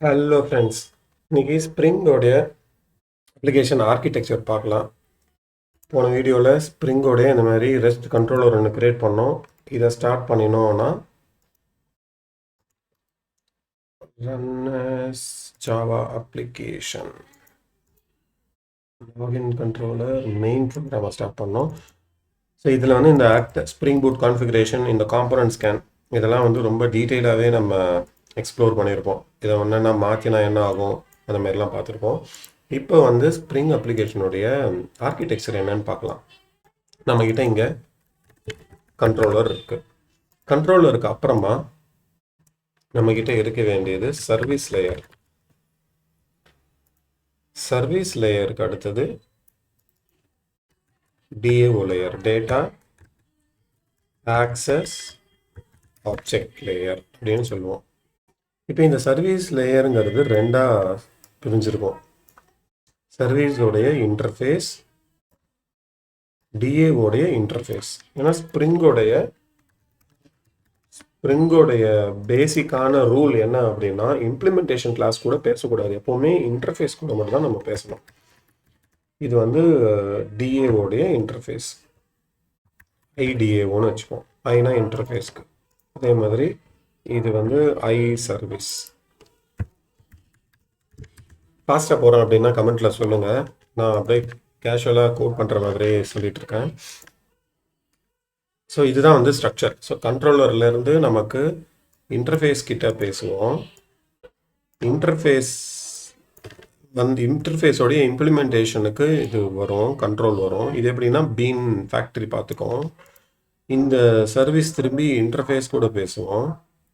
Hello friends, இன்னைக்கு ஸ்ப்ரிங்கோடைய application architecture பார்க்கலாம். போன வீடியோவில் ஸ்ப்ரிங்கோடைய இந்த மாதிரி ரெஸ்ட் கண்ட்ரோலர் ஒன்று கிரியேட் பண்ணோம். இதை ஸ்டார்ட் பண்ணினோன்னா run Java application login controller main ப்ரோக்ராமை ஸ்டார்ட் பண்ணோம். ஸோ இதில் வந்து இந்த ஸ்ப்ரிங் பூட் கான்ஃபிகரேஷன், இந்த காம்பனன்ட் ஸ்கேன் இதெல்லாம் வந்து ரொம்ப டீட்டெயிலாகவே நம்ம எக்ஸ்ப்ளோர் பண்ணியிருப்போம். இதை ஒன்றா மாற்றினா என்ன ஆகும் அந்த மாதிரிலாம் பார்த்துருப்போம். இப்போ வந்து ஸ்ப்ரிங் அப்ளிகேஷனுடைய ஆர்கிடெக்சர் என்னன்னு பார்க்கலாம். நம்மக்கிட்ட இங்கே கண்ட்ரோலர் இருக்குது. கண்ட்ரோலருக்கு அப்புறமா நம்மக்கிட்ட இருக்க வேண்டியது சர்வீஸ் லேயர். சர்வீஸ் லேயருக்கு அடுத்தது DAO layer, data access object layer அப்படின்னு சொல்லுவோம். இப்போ இந்த சர்வீஸ் லேயருங்கிறது ரெண்டாக பிரிஞ்சிருக்கும். சர்வீஸோடைய இன்டர்ஃபேஸ், டிஏவோடைய இன்டர்ஃபேஸ். ஏன்னா ஸ்ப்ரிங்கோடைய பேசிக்கான ரூல் என்ன அப்படின்னா, இம்ப்ளிமெண்டேஷன் கிளாஸ் கூட பேசக்கூடாது. எப்போவுமே இன்டர்ஃபேஸ் கூட மட்டும் தான் நம்ம பேசணும். இது வந்து டிஏவோடைய இன்டர்ஃபேஸ், ஐடிஏஓன்னு வச்சுப்போம். ஐனா இன்டர்ஃபேஸ்க்கு. அதே மாதிரி இது வந்து ஐ சர்வீஸ். ஃபாஸ்ட்டாக போகிறேன் அப்படின்னா கமெண்ட்டில் சொல்லுங்கள். நான் அப்படியே கேஷுவலாக கோட் பண்ணுற மாதிரி சொல்லிட்டு இருக்கேன். ஸோ இதுதான் வந்து ஸ்ட்ரக்சர். ஸோ கண்ட்ரோலர்லேருந்து நமக்கு இன்டர்ஃபேஸ் கிட்ட பேசுவோம். இன்டர்ஃபேஸோடைய இம்ப்ளிமெண்டேஷனுக்கு இது வரும், கண்ட்ரோல் வரும். இது எப்படின்னா பீன் ஃபேக்ட்ரி பார்த்துக்கோம். இந்த சர்வீஸ் திரும்பி இன்டர்ஃபேஸ் கூட பேசுவோம்,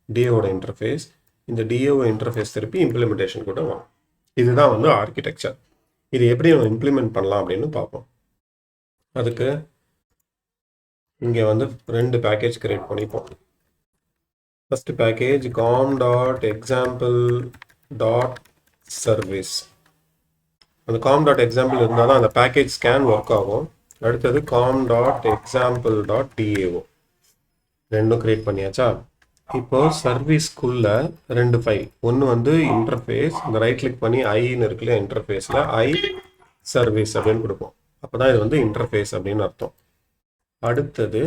டிஏவோட இன்டர்ஃபேஸ். இந்த டிஏஓ இன்டர்ஃபேஸ் திருப்பி இம்ப்ளிமெண்டேஷன் கூட வரும். இதுதான் வந்து ஆர்கிடெக்சர். இது எப்படி நம்ம இம்ப்ளிமெண்ட் பண்ணலாம் அப்படின்னு பார்ப்போம். அதுக்கு இங்கே வந்து ரெண்டு பேக்கேஜ் கிரியேட் பண்ணிப்போம். First package com.example.service. அந்த com.example இருந்தால் தான் அந்த பேக்கேஜ் ஸ்கேன் ஒர்க் ஆகும். அடுத்தது com.example.dao ரெண்டும் கிரியேட் பண்ணியாச்சா? இப்போ சர்வீஸ்க்குள்ள ரெண்டு ஃபைல். ஒன்று வந்து இன்டர்ஃபேஸ், இந்த ரைட் கிளிக் பண்ணி ஐன்னு இருக்குல்ல, இன்டர்ஃபேஸில் ஐ சர்வீஸ் அப்படின்னு கொடுப்போம். அப்போ தான் இது வந்து இன்டர்ஃபேஸ் அப்படின்னு அர்த்தம். அடுத்தது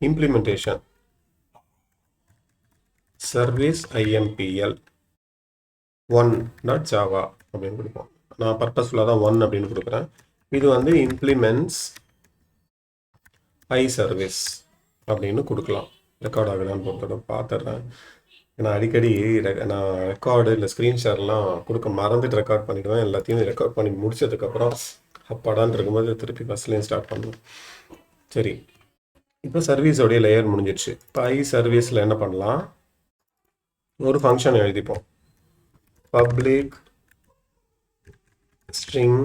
இம்ப்ளிமெண்டேஷன், சர்வீஸ் IMPL 1.java அப்படின்னு கொடுப்போம். நான் பர்பஸ்ஃபுல்லாக தான் 1 அப்படின்னு கொடுக்குறேன். இது வந்து இம்ப்ளிமெண்ட்ஸ் ஐ சர்வீஸ் அப்படின்னு கொடுக்கலாம். ரெக்கார்ட் ஆகுதான்னு பொறுத்தவரை பார்த்துட்றேன். ஏன்னா அடிக்கடி நான் ரெக்கார்டு இல்லை ஸ்க்ரீன் ஷேர்லாம் கொடுக்க மறந்துட்டு ரெக்கார்ட் பண்ணிவிடுவேன். எல்லாத்தையும் ரெக்கார்ட் பண்ணி முடிச்சதுக்கப்புறம் அப்பாடான்னு இருக்கும்போது திருப்பி ஃபஸ்ட்லேயும் ஸ்டார்ட் பண்ணுவேன். சரி, இப்போ சர்வீஸோடைய லேயர் முடிஞ்சிடுச்சு. இப்போ ஐ சர்வீஸில் என்ன பண்ணலாம், ஒரு ஃபங்க்ஷன் எழுதிப்போம். பப்ளிக் ஸ்ட்ரிங்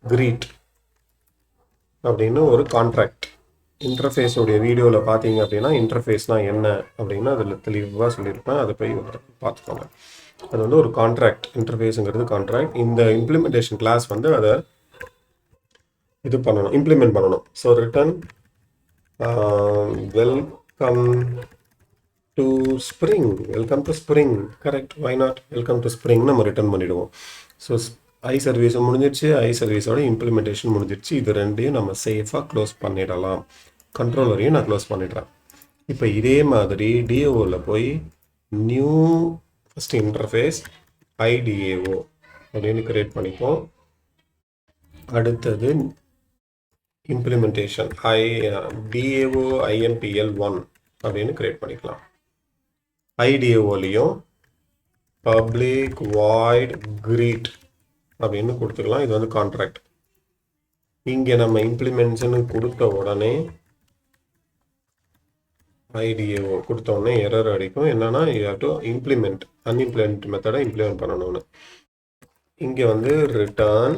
greet அப்படின்னு ஒரு கான்ட்ராக்ட். இன்டர்ஃபேஸோடைய வீடியோவில் பார்த்தீங்க அப்படின்னா இன்டர்ஃபேஸ்னால் என்ன அப்படின்னு அதில் தெளிவாக சொல்லியிருப்பேன். அதை போய் பார்த்துக்கோங்க. அது வந்து ஒரு கான்ட்ராக்ட். இன்டர்ஃபேஸுங்கிறது கான்ட்ராக்ட். இந்த இம்ப்ளிமெண்டேஷன் கிளாஸ் வந்து அதை இது பண்ணணும், இம்ப்ளிமெண்ட் பண்ணணும். So return welcome to Spring. Welcome to Spring, correct, why not, welcome to Spring நம்ம ரிட்டர்ன் பண்ணிவிடுவோம். ஸோ ஐ சர்வீஸும் முடிஞ்சிடுச்சு, ஐ சர்வீஸோட இம்ப்ளிமெண்டேஷன் முடிஞ்சிடுச்சு. இது ரெண்டையும் நம்ம சேஃபாக க்ளோஸ் பண்ணிடலாம். கண்ட்ரோலரையும் நான் க்ளோஸ் பண்ணிடுறேன். இப்போ இதே மாதிரி டிஏஓவில் போய் நியூ ஃபஸ்ட் இன்டர்ஃபேஸ் ஐடிஏஓ அப்படின்னு கிரியேட் பண்ணிப்போம். அடுத்தது இம்ப்ளிமெண்டேஷன் டிஏஓ IMPL 1 அப்படின்னு கிரியேட் பண்ணிக்கலாம். ஐடிஏஓலையும் பப்ளிக் வாய்ட் greet அப்படின்னு கொடுத்துக்கலாம். இது வந்து கான்ட்ராக்ட். இங்கே நம்ம இம்ப்ளிமெண்டேஷன் கொடுத்த உடனே ஐடிஏஓ கொடுத்த உடனே எரர் அடிக்கும். என்னன்னா யூ ஹேவ் டு இம்ப்ளிமெண்ட், அன்இம்ப்ளிமெண்ட் மெத்தடை இம்ப்ளிமெண்ட் பண்ணணும்னு. இங்கே வந்து return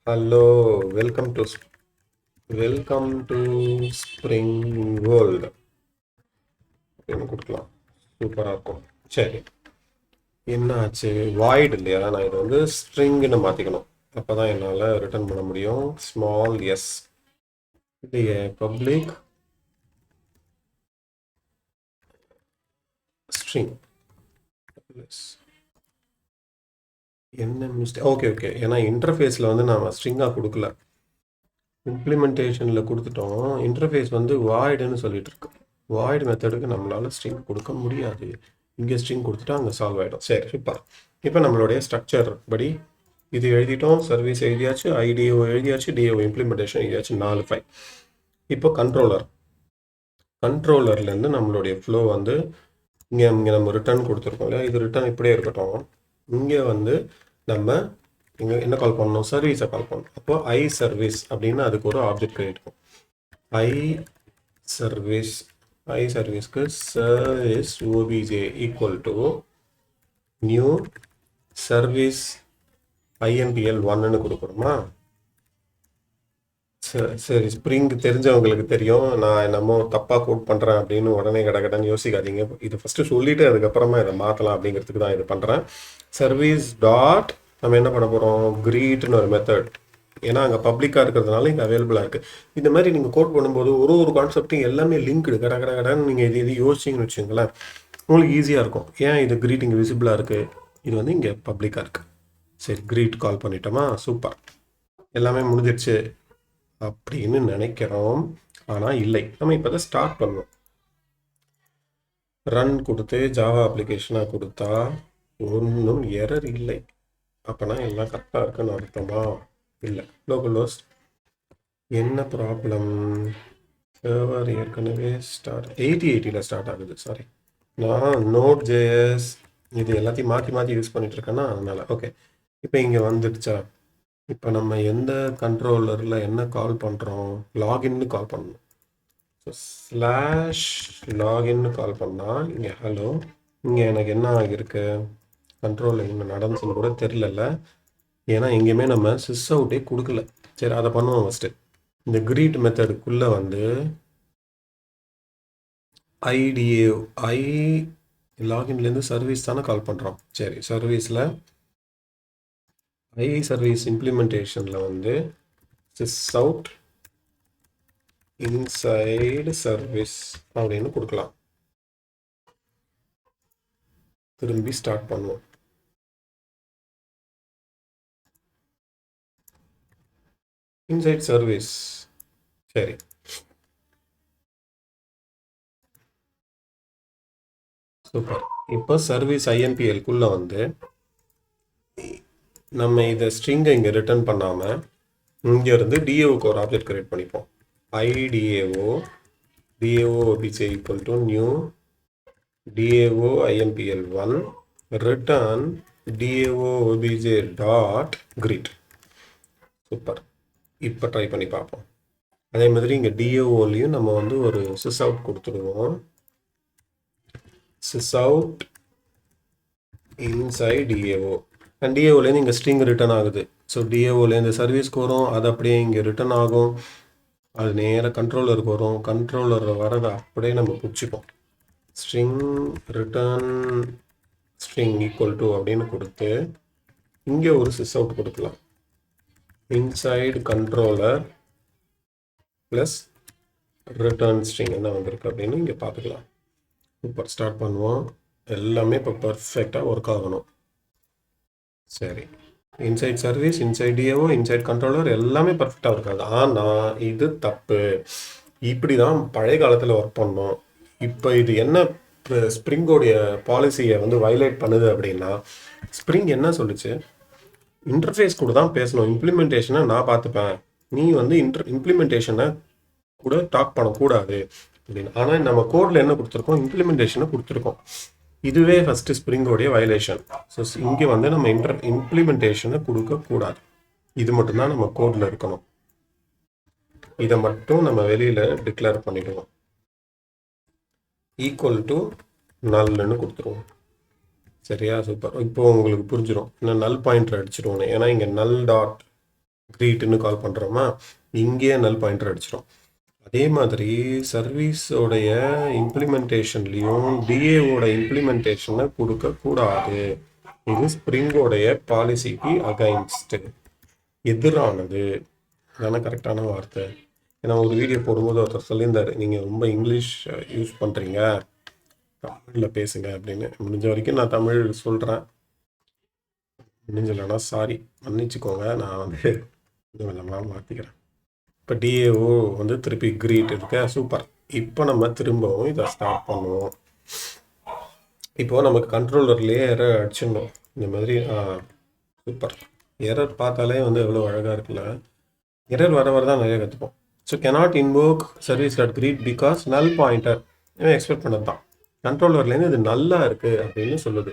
hello welcome to spring world அப்படின்னு கொடுக்கலாம். சூப்பராக இருக்கும். சரி, என்ன ஆச்சு, வாய்டு இல்லையா? நான் இதை வந்து ஸ்ட்ரிங்னு மாற்றிக்கணும். அப்போ தான் என்னால் ரிட்டர்ன் பண்ண முடியும். ஸ்மால் எஸ் இல்லையே, பப்ளிக் ஸ்ட்ரிங் என்ன மிஸ்டேக்? ஓகே. ஏன்னா இன்டர்ஃபேஸில் வந்து நான் ஸ்ட்ரிங்காக கொடுக்கல, இம்ப்ளிமெண்டேஷனில் கொடுத்துட்டோம். இன்டர்ஃபேஸ் வந்து வாய்டுன்னு சொல்லிட்டு இருக்கு. வாய்டு மெத்தடுக்கு நம்மளால் ஸ்ட்ரிங் கொடுக்க முடியாது. இங்கே ஸ்ட்ரிங் கொடுத்துட்டா அங்கே சால்வ் ஆகிடும். சரி, சூப்பர். இப்போ நம்மளுடைய ஸ்ட்ரக்சர் படி இது எழுதிட்டோம். சர்வீஸ் எழுதியாச்சு, ஐடிஓ எழுதியாச்சு, டிஓ இம்ப்ளிமெண்டேஷன் எழுதியாச்சு. 4 ஃபைல். இப்போ கண்ட்ரோலர்லேருந்து நம்மளுடைய ஃப்ளோ வந்து இங்கே நம்ம ரிட்டர்ன் கொடுத்துருக்கோம் இல்லையா, இது ரிட்டர்ன் இப்படியே இருக்கட்டும். இங்கே வந்து நம்ம இங்கே என்ன கால் பண்ணணும், சர்வீஸை கால் பண்ணணும். அப்போ ஐ சர்வீஸ் அப்படின்னா அதுக்கு ஒரு ஆப்ஜெக்ட் கிரியேட் பண்ணும். ஐ சர்வீஸ்க்கு service OBJ equal to new service IMPL 1ன்னு கொடுக்குறோமா. சரி, ஸ்ப்ரிங் தெரிஞ்சவங்களுக்கு தெரியும். நான் என்னமோ தப்பாக கோட் பண்ணுறேன் அப்படின்னு உடனே கடகடன்னு யோசிக்காதீங்க. இது ஃபஸ்ட்டு சொல்லிவிட்டு அதுக்கப்புறமா இதை மாற்றலாம் அப்படிங்கிறதுக்கு தான் இது பண்ணுறேன். சர்வீஸ் டாட் நம்ம என்ன பண்ண போகிறோம், கிரீட்னு ஒரு மெத்தட். ஏன்னா அங்கே பப்ளிக்காக இருக்கிறதுனால இங்கே அவைலபிளாக இருக்குது. இந்த மாதிரி நீங்கள் கோட் பண்ணும்போது ஒரு கான்செப்ட்டும் எல்லாமே லிங்க்டு கடகடன்னு நீங்கள் இது யோசிச்சிங்கன்னு வச்சுங்களேன், உங்களுக்கு ஈஸியாக இருக்கும். ஏன் இது கிரீட் இங்கே விசிபிளாக இருக்குது, இது வந்து இங்கே பப்ளிக்காக இருக்குது. சரி, கிரீட் கால் பண்ணிட்டோமா, சூப்பர், எல்லாமே முடிஞ்சிடுச்சு அப்படின்னு நினைக்கிறோம். ஆனால் இல்லை, நம்ம இப்போ தான் ஸ்டார்ட் பண்ணுவோம். ரன் கொடுத்து ஜாவா அப்ளிகேஷனாக கொடுத்தா ஒன்றும் எரர் இல்லை. அப்போனா எல்லாம் கரெக்டாக இருக்குன்னு அர்த்தமா? இல்லை. லோக்கல் ஹோஸ்ட் என்ன ப்ராப்ளம், சர்வர் ஏற்கனவே 8080 ஸ்டார்ட் ஆகுது. சாரி, நான் நோட் ஜேஎஸ் இது எல்லாத்தையும் மாற்றி யூஸ் பண்ணிட்டு இருக்கேன்னா அதனால். ஓகே, இப்போ இங்கே வந்துடுச்சா? இப்போ நம்ம எந்த கண்ட்ரோலரில் என்ன கால் பண்ணுறோம், லாகின்னு கால் பண்ணணும். ஸோ /login கால் பண்ணால் இங்கே ஹலோ, இங்கே எனக்கு என்ன ஆகியிருக்கு, கண்ட்ரோலில் என்ன நடந்துச்சுன்னு கூட தெரிலல. ஏன்னா எங்கேயுமே நம்ம சிஸ் அவுட்டே கொடுக்கல. சரி, அதை பண்ணுவோம். ஃபஸ்ட்டு இந்த கிரீட் மெத்தடுக்குள்ளே வந்து ஐ லாகின்லேருந்து சர்வீஸ் தானே கால் பண்ணுறோம். சரி, சர்வீஸில் ஐ சர்வீஸ் இம்ப்ளிமெண்டேஷனில் வந்து சிஸ் அவுட் இன்சைடு சர்வீஸ் அப்படின்னு கொடுக்கலாம். திரும்பி ஸ்டார்ட் பண்ணுவோம். Inside service. சரி, சூப்பர். இப்போ சர்வீஸ் ஐஎன்பிஎல்குள்ளே வந்து நம்ம இதை ஸ்ட்ரிங்கை இங்கே ரிட்டர்ன் பண்ணாமல் இங்கேருந்து டிஏஓக்கு ஒரு ஆப்ஜெக்ட் கிரியேட் பண்ணிப்போம். IDAO pitch equal to new DAO IMPL 1 return DAO OBJ dot greet. Super. இப்போ ட்ரை பண்ணி பார்ப்போம். அதே மாதிரி இங்கே டிஏஓலையும் நம்ம வந்து ஒரு சிஸ் அவுட் கொடுத்துடுவோம். Sysout inside DAO and டிஏஓலேருந்து இங்கே ஸ்ட்ரிங் ரிட்டர்ன் ஆகுது. ஸோ டிஏஓலேருந்து சர்வீஸ்க்கு வரும், அது அப்படியே இங்கே ரிட்டர்ன் ஆகும், அது நேராக கண்ட்ரோலருக்கு வரும். கண்ட்ரோலர் வரதை அப்படியே நம்ம பிடிச்சிப்போம். String return string equal to அப்படின்னு கொடுத்து இங்கே ஒரு சிஸ் அவுட் கொடுக்கலாம். Inside controller plus return string என்ன வந்திருக்கு அப்படின்னு இங்கே பார்த்துக்கலாம். இப்போ ஸ்டார்ட் பண்ணுவோம். எல்லாமே இப்போ பர்ஃபெக்டாக ஒர்க் ஆகணும். சரி, inside service, inside DAO, inside controller எல்லாமே பர்ஃபெக்டாக இருக்காது. ஆனால் இது தப்பு. இப்படி தான் பழைய காலத்தில் ஒர்க் பண்ணோம். இப்போ இது என்ன ஸ்ப்ரிங்கோடைய பாலிசியை வந்து வயலேட் பண்ணுது அப்படின்னா, ஸ்ப்ரிங் என்ன சொல்லுச்சு, இன்டர்ஃபேஸ் கூட தான் பேசணும், இம்ப்ளிமெண்டேஷனை நான் பார்த்துப்பேன், நீ வந்து இம்ப்ளிமெண்டேஷனை கூட டாக் பண்ணக்கூடாது அப்படின்னு. ஆனால் நம்ம கோடில் என்ன கொடுத்துருக்கோம், இம்ப்ளிமெண்டேஷனை கொடுத்துருக்கோம். இதுவே ஃபஸ்ட்டு ஸ்ப்ரிங்கோடைய வயலேஷன். ஸோ இங்கே வந்து நம்ம இம்ப்ளிமெண்டேஷனை கொடுக்கக்கூடாது. இது மட்டும்தான் நம்ம கோடில் இருக்கணும். இதை மட்டும் நம்ம வெளியில் டிக்ளேர் பண்ணிடுவோம். ஈக்குவல் டு நல்னு கொடுத்துருவோம். சரியா, சூப்பர். இப்போ உங்களுக்கு புரிஞ்சிடும் இன்னும் நல் பாயிண்டர் அடிச்சிடுவோம். ஏன்னா இங்கே நல் டாட் கிரீட்னு கால் பண்ணுறோமா, இங்கேயே நல் பாயிண்டர் அடிச்சிடும். அதே மாதிரி சர்வீஸோடைய இம்ப்ளிமெண்டேஷன்லேயும் டிஏவோட இம்ப்ளிமெண்டேஷனை கொடுக்கக்கூடாது. இது ஸ்ப்ரிங்கோடைய பாலிசிக்கு அகைன்ஸ்டு, எதிரானது. அதான கரெக்டான வார்த்தை. ஏன்னா ஒரு வீடியோ போடும்போது ஒருத்தர் சொல்லியிருந்தார், நீங்கள் ரொம்ப இங்கிலீஷ் யூஸ் பண்ணுறீங்க, தமிழில் பேசுங்க அப்படின்னு. முடிஞ்ச வரைக்கும் நான் தமிழ் சொல்கிறேன். முடிஞ்சலைன்னா சாரி, மன்னிச்சுக்கோங்க. நான் வந்து கொஞ்சம் கொஞ்சமாக மாற்றிக்கிறேன். இப்போ டிஏஓ வந்து திருப்பி கிரீட் இருக்க, சூப்பர். இப்போ நம்ம திரும்பவும் இதை ஸ்டார்ட் பண்ணுவோம். இப்போது நமக்கு கண்ட்ரோலர்லேயே எரர் அடிச்சிடணும் இந்த மாதிரி. சூப்பர். எரர் பார்த்தாலே வந்து எவ்வளோ அழகாக இருக்குல்ல. எரர் வர வர தான் நிறைய கற்றுப்போம். So cannot invoke service dot greet because null pointer. Expect பண்ணது தான். கண்ட்ரோலர்லேருந்து இது நல்லா இருக்குது அப்படின்னு சொல்லுது.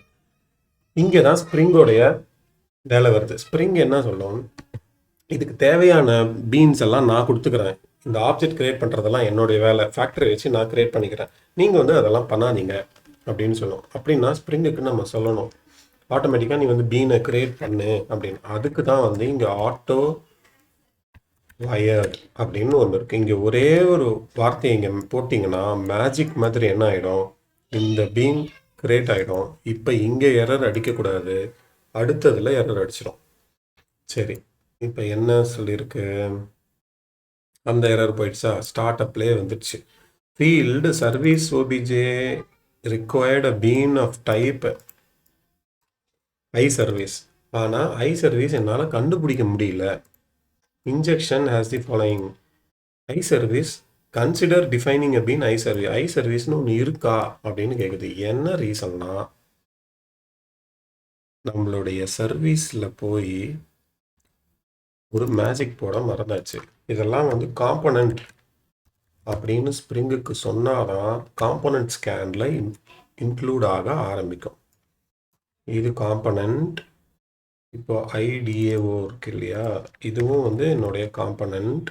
இங்கே தான் ஸ்ப்ரிங்கோடைய வேலை வருது. ஸ்ப்ரிங் என்ன சொல்லும், இதுக்கு தேவையான பீன்ஸ் எல்லாம் நான் கொடுத்துக்கிறேன், இந்த ஆப்ஜெக்ட் கிரியேட் பண்ணுறதெல்லாம் என்னுடைய வேலை, ஃபேக்டரி வச்சு நான் கிரியேட் பண்ணிக்கிறேன், நீங்கள் வந்து அதெல்லாம் பண்ணாதீங்க அப்படின்னு சொல்லும். அப்படின்னா ஸ்ப்ரிங்குக்கு நம்ம சொல்லணும் ஆட்டோமேட்டிக்காக நீ வந்து பீனை கிரியேட் பண்ணு அப்படின்னு. அதுக்கு தான் வந்து இங்கே ஆட்டோ வயர்ட் அப்படின்னு ஒன்று இருக்குது. இங்கே ஒரே ஒரு வார்த்தையை இங்கே போட்டிங்கன்னா மேஜிக் மாதிரி என்ன ஆகிடும், இந்த பீன் கிரியேட் ஆகிடும். இப்போ இங்கே எரர் அடிக்கக்கூடாது, அடுத்ததில் எரர் அடிச்சிடும். சரி, இப்போ என்ன சொல்லியிருக்கு, அந்த எரர் போயிடுச்சா, ஸ்டார்ட் அப்லேயே வந்துடுச்சு. Field service OBJ required a bean of type I service. ஆனால் ஐ சர்வீஸ் என்னால் கண்டுபிடிக்க முடியல. Injection has the following I service, consider defining a bean I service. I சர்வீஸ்னு ஒன்று இருக்கா அப்படின்னு கேட்குது. என்ன ரீசன்னா, நம்மளுடைய சர்வீஸில் போய் ஒரு மேஜிக் போட மறந்தாச்சு. இதெல்லாம் வந்து காம்பனண்ட் அப்படின்னு ஸ்ப்ரிங்குக்கு சொன்னாதான் காம்பனண்ட் ஸ்கேனில் இன்க்ளூட் ஆக ஆரம்பிக்கும். இது காம்பனண்ட். இப்போ ஐடிஏஓ இருக்கு இல்லையா, இதுவும் வந்து என்னுடைய காம்பனண்ட்.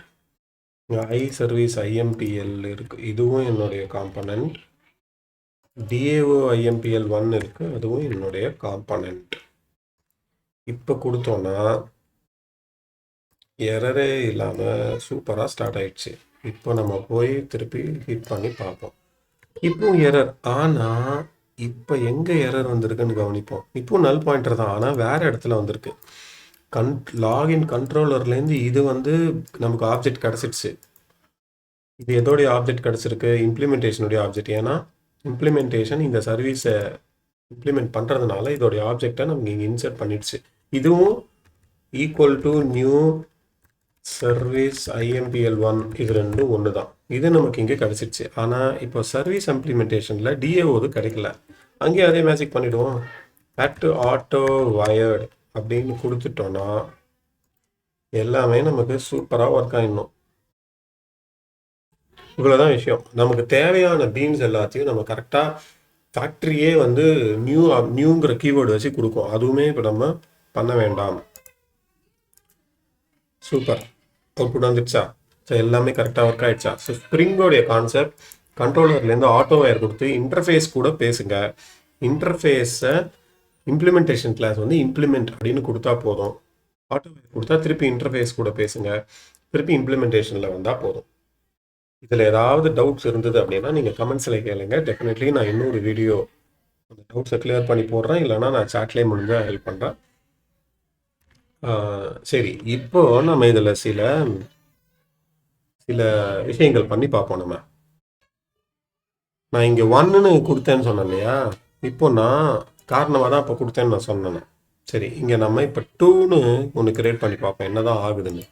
ஐ சர்வீஸ் ஐஎம்பிஎல் இருக்கு, இதுவும் என்னுடைய காம்பனண்ட். டிஏஓ ஐஎம்பிஎல் 1 இருக்கு, அதுவும் என்னுடைய காம்பனண்ட். இப்போ கொடுத்தோன்னா எரரே இல்லாமல் சூப்பராக ஸ்டார்ட் ஆயிடுச்சு. இப்போ நம்ம போய் திருப்பி ஹிட் பண்ணி பார்ப்போம். இப்போ எரர். ஆனால் இப்போ எங்கே எரர் வந்திருக்குன்னு கவனிப்போம். இப்போ நல் பாயிண்டர் தான், ஆனால் வேறு இடத்துல வந்திருக்கு. லாகின் கண்ட்ரோலர்லேருந்து இது வந்து நமக்கு ஆப்ஜெக்ட் கிடச்சிடுச்சு. இது எதோடைய ஆப்ஜெக்ட் கிடச்சிருக்கு, இம்ப்ளிமெண்டேஷனுடைய ஆப்ஜெக்ட். ஏன்னா இம்ப்ளிமெண்டேஷன் இந்த சர்வீஸை இம்ப்ளிமெண்ட் பண்ணுறதுனால இதோடைய ஆப்ஜெக்டை நமக்கு இங்கே இன்சர்ட் பண்ணிடுச்சு. இதுவும் ஈக்குவல் டு நியூ சர்வீஸ் ஐஎம்பிஎல் 1, இது ரெண்டும் ஒன்று தான். இது நமக்கு இங்கே கிடச்சிருச்சு. ஆனால் இப்போ சர்வீஸ் இம்ப்ளிமெண்டேஷனில் டிஏஓது கிடைக்கல. அங்கேயே அதே மேஜிக் பண்ணிவிடுவோம். ஆக்ட் ஆட்டோ வயர்டு அப்படின்னு கொடுத்துட்டோன்னா எல்லாமே நமக்கு சூப்பராக ஒர்க் ஆகிடணும். இவ்வளோதான் விஷயம். நமக்கு தேவையான பீன்ஸ் எல்லாத்தையும் நம்ம கரெக்டாக ஃபேக்ட்ரியே வந்து நியூங்கிற கீவேர்டு வச்சு கொடுக்கும். அதுவுமே இப்போ நம்ம பண்ண வேண்டாம். சூப்பர், அவுட்புட் வந்துடுச்சா? ஸோ எல்லாமே கரெக்டாக ஒர்க் ஆகிடுச்சா? ஸோ ஸ்ப்ரிங்கோடைய கான்செப்ட், கண்ட்ரோலர்லேருந்து ஆட்டோ வயர் கொடுத்து இன்டர்ஃபேஸ் கூட பேசுங்க. இன்டர்ஃபேஸை இம்ப்ளிமெண்டேஷன் கிளாஸ் வந்து இம்ப்ளிமெண்ட் அப்படின்னு கொடுத்தா போதும். ஆட்டோ வயர் கொடுத்தா திருப்பி இன்டர்ஃபேஸ் கூட பேசுங்க, திருப்பி இம்ப்ளிமெண்டேஷனில் வந்தால் போதும். இதில் ஏதாவது டவுட்ஸ் இருந்தது அப்படின்னா நீங்கள் கமெண்ட்ஸில் கேளுங்க. டெஃபினெட்லி நான் இன்னொரு வீடியோ அந்த டவுட்ஸை கிளியர் பண்ணி போடுறேன், இல்லைனா நான் சாட்லேயே முடிஞ்சால் ஹெல்ப் பண்ணுறேன். சரி, இப்போ நம்ம இதில் சில விஷயங்கள் பண்ணி பார்ப்போம். நான் இங்கே 1ன்னு கொடுத்தேன்னு சொன்னேன் இல்லையா, இப்போ நான் காரணமாக தான் இப்போ கொடுத்தேன்னு நான் சொன்னேன். சரி, இங்கே நம்ம இப்போ 2ன்னு ஒன்று கிரியேட் பண்ணி பார்ப்போம் என்னதான் ஆகுதுன்னு.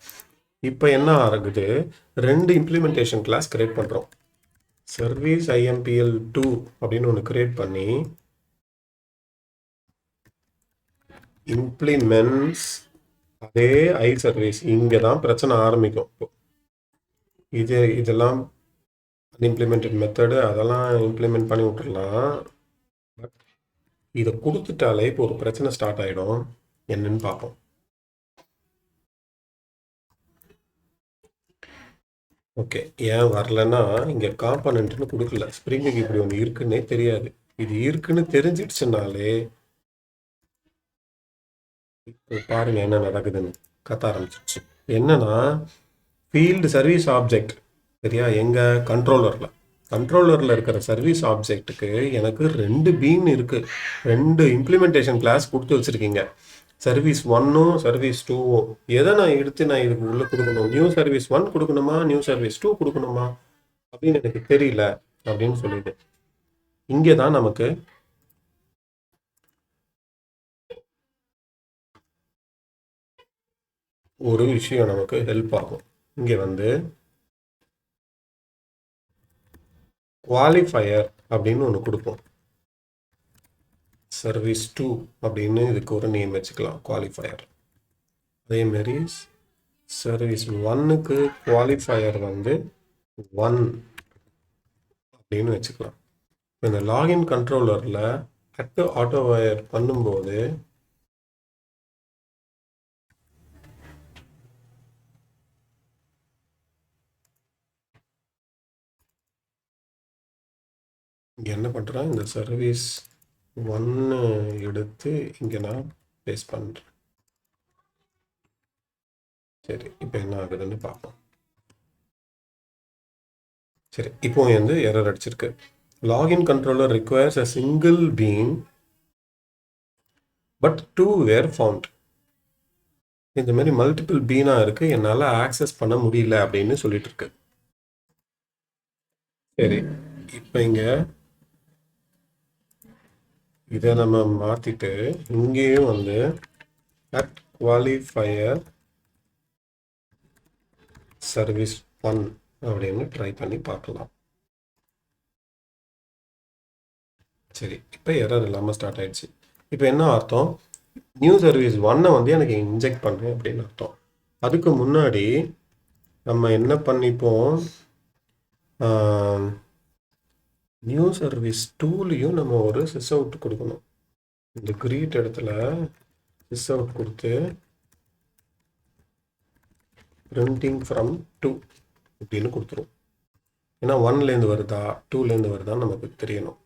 இப்போ என்ன ஆகுது, 2 இம்ப்ளிமெண்டேஷன் கிளாஸ் கிரியேட் பண்ணுறோம். சர்வீஸ் ஐஎம்பிஎல் 2 அப்படின்னு ஒன்று கிரியேட் பண்ணி இம்ப்ளிமெண்ட்ஸ் அதே ஐ சர்வீஸ். இங்கே தான் பிரச்சனை ஆரம்பிக்கும். இதெல்லாம் அன்இம்ப்ளிமெண்டட் மெத்தடு, அதெல்லாம் இம்ப்ளிமெண்ட் பண்ணி விட்டுடலாம். பட் இதை கொடுத்துட்டாலே இப்போ ஒரு பிரச்சனை ஸ்டார்ட் ஆகிடும். என்னன்னு பார்ப்போம். ஓகே, ஏன் வரலன்னா இங்கே காம்பனண்ட்னு கொடுக்கல. ஸ்ப்ரிங்குக்கு இப்படி ஒன்று இருக்குன்னே தெரியாது. இது இருக்குன்னு தெரிஞ்சிடுச்சுனாலே இப்போ பாருங்க என்ன நடக்குதுன்னு. கத்த ஆரம்பிச்சிடுச்சு. என்னன்னா ஃபீல்டு சர்வீஸ் ஆப்ஜெக்ட் சரியா, எங்கள் கண்ட்ரோலரில் இருக்கிற சர்வீஸ் ஆப்ஜெக்ட்டுக்கு எனக்கு 2 பீன் இருக்குது. 2 இம்ப்ளிமெண்டேஷன் கிளாஸ் கொடுத்து வச்சுருக்கீங்க. சர்வீஸ் 1ம் சர்வீஸ் 2ம். எதை நான் எடுத்து நான் இதுக்கு உள்ளே கொடுக்கணும்? நியூ சர்வீஸ் 1 கொடுக்கணுமா, நியூ சர்வீஸ் 2 கொடுக்கணுமா அப்படின்னு எனக்கு தெரியல அப்படின்னு சொல்லிட்டு இங்கே தான் நமக்கு ஒரு விஷயம் நமக்கு ஹெல்ப் ஆகும். இங்கே வந்து குவாலிஃபயர் அப்படின்னு ஒன்று கொடுப்போம். சர்வீஸ் 2 அப்படின்னு இதுக்கு ஒரு நேம் வச்சுக்கலாம், குவாலிஃபயர். அதேமாரி சர்வீஸ் 1க்கு குவாலிஃபயர் வந்து 1 அப்படின்னு வச்சுக்கலாம். இந்த லாகின் கண்ட்ரோலரில் ஆட்டோ வயர் பண்ணும்போது இங்கே என்ன பண்ணுறேன், இந்த சர்வீஸ் 1 எடுத்து இங்கே நான் பேஸ்ட் பண்ணுறேன். சரி, இப்போ என்ன ஆகுதுன்னு பார்ப்போம். சரி, இப்போ வந்து எரர் அடிச்சிருக்கு. Login controller requires a single bean but 2 were found. இந்த மாதிரி மல்டிபிள் பீனாக இருக்குது, என்னால் ஆக்சஸ் பண்ண முடியல அப்படின்னு சொல்லிட்டு இருக்கு. சரி, இப்போ இங்கே இதை நம்ம மாற்றிட்டு இங்கேயும் வந்து அட் குவாலிஃபயர் சர்வீஸ் 1 அப்படின்னு ட்ரை பண்ணி பார்க்கலாம். சரி, இப்போ எரர் இல்லாமல் ஸ்டார்ட் ஆயிடுச்சு. இப்போ என்ன அர்த்தம், நியூ சர்வீஸ் 1 வந்து எனக்கு இன்ஜெக்ட் பண்ணேன் அப்படின்னு அர்த்தம். அதுக்கு முன்னாடி நம்ம என்ன பண்ணிப்போம், நியூ சர்வீஸ் 2லையும் நம்ம ஒரு சிஸ் அவுட் கொடுக்கணும். இந்த கிரீட் இடத்துல சிஸ் அவுட் கொடுத்து பிரிண்டிங் ஃப்ரம் 2 அப்படின்னு கொடுத்துரும். ஏன்னா 1லேருந்து வருதா 2லேருந்து வருதான்னு நமக்கு தெரியணும்.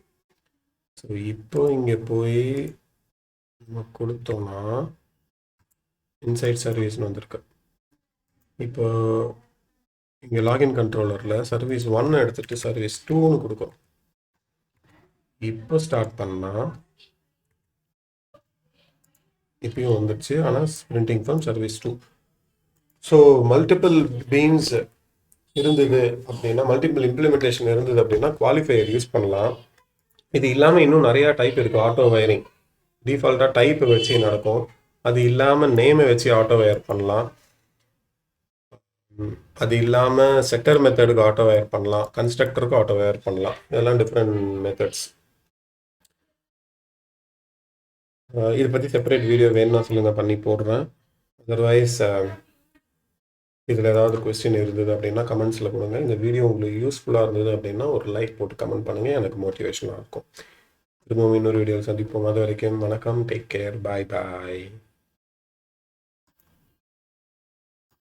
ஸோ இப்போ இங்கே போய் நம்ம கொடுத்தோம்னா இன்சைட் சர்வீஸ்னு வந்திருக்கு. இப்போ இங்கே லாகின் கண்ட்ரோலரில் சர்வீஸ் 1 எடுத்துகிட்டு சர்வீஸ் 2ன்னு கொடுக்கும். இப்போ ஸ்டார்ட் பண்ணால் இப்பயும் வந்துடுச்சு, ஆனால் printing from service 2. So multiple beans இருந்தது அப்படின்னா, மல்டிபிள் இம்ப்ளிமெண்டேஷன் இருந்தது அப்படின்னா குவாலிஃபையர் யூஸ் பண்ணலாம். இது இல்லாமல் இன்னும் நிறையா டைப் இருக்குது. ஆட்டோ வயரிங் டிஃபால்ட்டாக டைப் வச்சு நடக்கும், அது இல்லாமல் நேமை வச்சு ஆட்டோ வயர் பண்ணலாம். அது இல்லாமல் செக்டர் மெத்தடுக்கு ஆட்டோ வயர் பண்ணலாம், கன்ஸ்ட்ரக்டருக்கு ஆட்டோ வயர் பண்ணலாம். இதெல்லாம் டிஃப்ரெண்ட் மெத்தட்ஸ். இதை பற்றி செப்பரேட் வீடியோ வேணும்னா சொல்லுங்கள், பண்ணி போடுறேன். அதர்வைஸ் இதில் ஏதாவது கொஸ்டின் இருந்தது அப்படின்னா கமெண்ட்ஸில் கொடுங்க. இந்த வீடியோ உங்களுக்கு யூஸ்ஃபுல்லாக இருந்தது அப்படின்னா ஒரு லைக் போட்டு கமெண்ட் பண்ணுங்கள், எனக்கு மோட்டிவேஷனாக இருக்கும். திரும்பவும் இன்னொரு வீடியோவில் சந்திப்போம். அது வரைக்கும் வணக்கம், டேக் கேர், பாய் பாய்.